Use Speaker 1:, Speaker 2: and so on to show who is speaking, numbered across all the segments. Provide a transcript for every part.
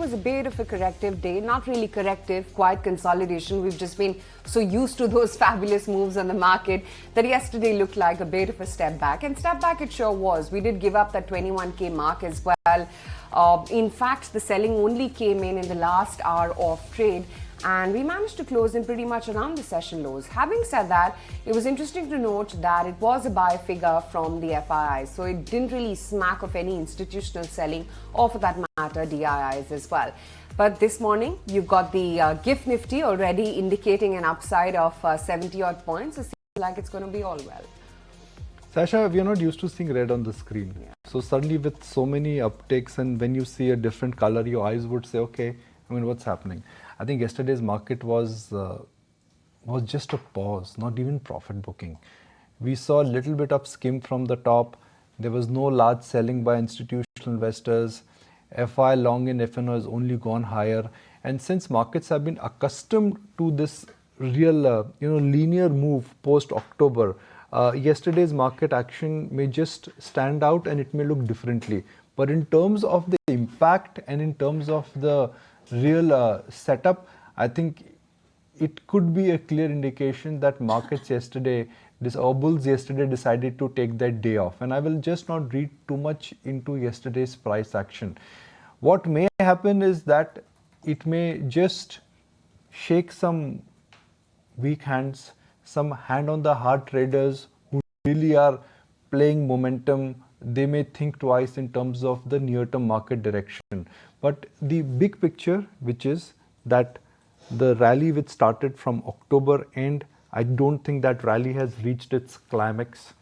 Speaker 1: was a bit of a corrective day. Not really corrective, quite consolidation. We've just been so used to those fabulous moves on the market that yesterday looked like a bit of a step back. And step back it sure was. We did give up that 21K mark as well. In fact, the selling only came in the last hour of trade. And we managed to close in pretty much around the session lows. Having said that, it was interesting to note that it was a buy figure from the FIIs. So it didn't really smack of any institutional selling or for that matter DIIs as well. But this morning, you've got the GIFT Nifty already indicating an upside of 70 odd points. It seems like it's going to be all well.
Speaker 2: Sasha, we are not used to seeing red on the screen. Yeah. So suddenly with so many uptakes and when you see a different color, your eyes would say, okay, I mean, what's happening? I think yesterday's market was just a pause, not even profit booking. We saw a little bit of skim from the top. There was no large selling by institutional investors. FI long in FNO has only gone higher. And since markets have been accustomed to this real, linear move post October, yesterday's market action may just stand out and it may look differently. But in terms of the impact and in terms of the real setup, I think it could be a clear indication that markets yesterday, bulls yesterday decided to take that day off. And I will just not read too much into yesterday's price action. What may happen is that it may just shake some weak hands, some hand on the heart traders who really are playing momentum. They may think twice in terms of the near-term market direction. But the big picture, which is that the rally which started from October end, I don't think that rally has reached its climax.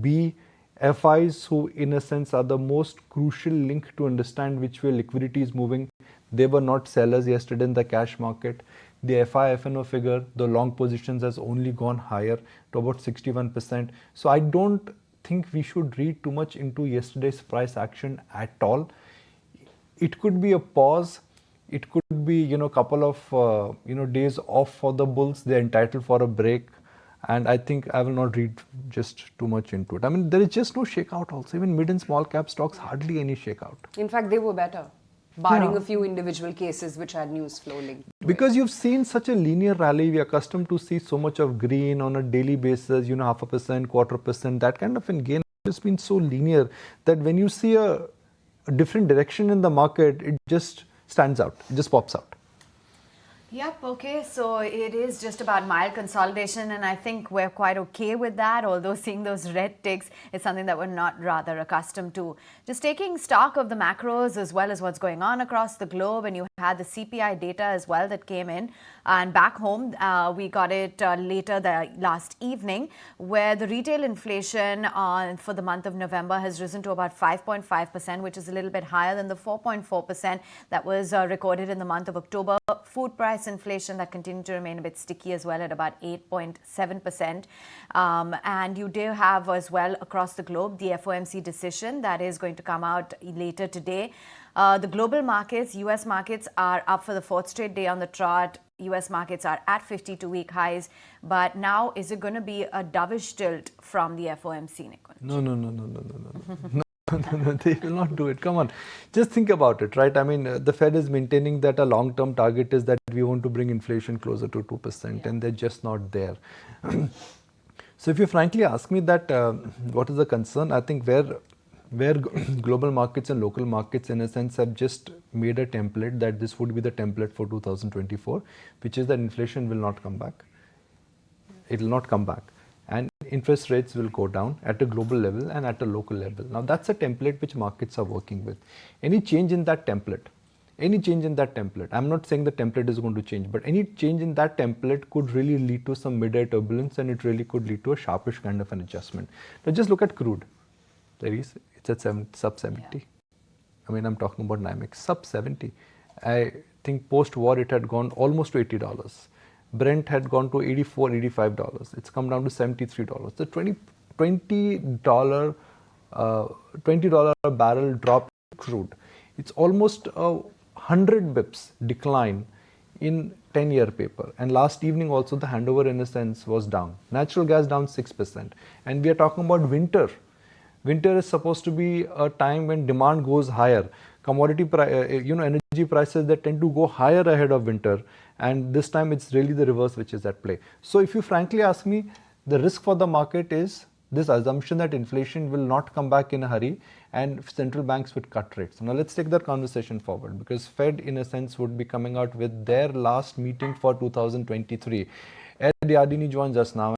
Speaker 2: B, FIs who in a sense are the most crucial link to understand which way liquidity is moving, they were not sellers yesterday in the cash market. The FI FNO figure, the long positions has only gone higher to about 61%. So I don't think we should read too much into yesterday's price action at all. It could be a pause. It could be, a couple of, days off for the bulls. They're entitled for a break. And I think I will not read just too much into it. I mean, there is just no shakeout also. Even mid and small cap stocks, hardly any shakeout.
Speaker 1: In fact, they were better, barring a few individual cases which had news flow linked.
Speaker 2: Because you've seen such a linear rally, we are accustomed to see so much of green on a daily basis, 0.5%, 1/4%, that kind of a gain has been so linear that when you see a different direction in the market, it just stands out, it just pops out.
Speaker 3: Yep, okay, so it is just about mild consolidation and I think we're quite okay with that, although seeing those red ticks is something that we're not rather accustomed to. Just taking stock of the macros as well as what's going on across the globe, and you had the CPI data as well that came in, and back home we got it later the last evening, where the retail inflation for the month of November has risen to about 5.5%, which is a little bit higher than the 4.4% that was recorded in the month of October. Food price inflation that continued to remain a bit sticky as well at about 8.7%. And you do have as well across the globe the FOMC decision that is going to come out later today. The global markets, US markets are up for the fourth straight day on the trot. US markets are at 52-week highs. But now, is it going to be a dovish tilt from the FOMC, Nikunj?
Speaker 2: No. No, they will not do it. Come on. Just think about it, right? I mean, the Fed is maintaining that a long-term target is that we want to bring inflation closer to 2%, and they're just not there. So if you frankly ask me that what is the concern, I think where global markets and local markets in a sense have just made a template that this would be the template for 2024, which is that inflation will not come back. It will not come back. And interest rates will go down at a global level and at a local level. Now that's a template which markets are working with. Any change in that template, I'm not saying the template is going to change, but any change in that template could really lead to some mid-air turbulence, and it really could lead to a sharpish kind of an adjustment. Now just look at crude. It's at sub 70. Yeah. I mean, I'm talking about NYMEX, sub 70. I think post-war it had gone almost to $80. Brent had gone to $84, $85. It's come down to $73. The $20 a barrel drop in crude. It's almost a 100 bips decline in 10-year paper. And last evening also the handover in a sense was down. Natural gas down 6%. And we are talking about winter. Winter is supposed to be a time when demand goes higher. Commodity, energy energy prices that tend to go higher ahead of winter, and this time it's really the reverse which is at play. So if you frankly ask me, the risk for the market is this assumption that inflation will not come back in a hurry and central banks would cut rates. Now let's take that conversation forward, because Fed in a sense would be coming out with their last meeting for 2023. Ed Yardini joins us now.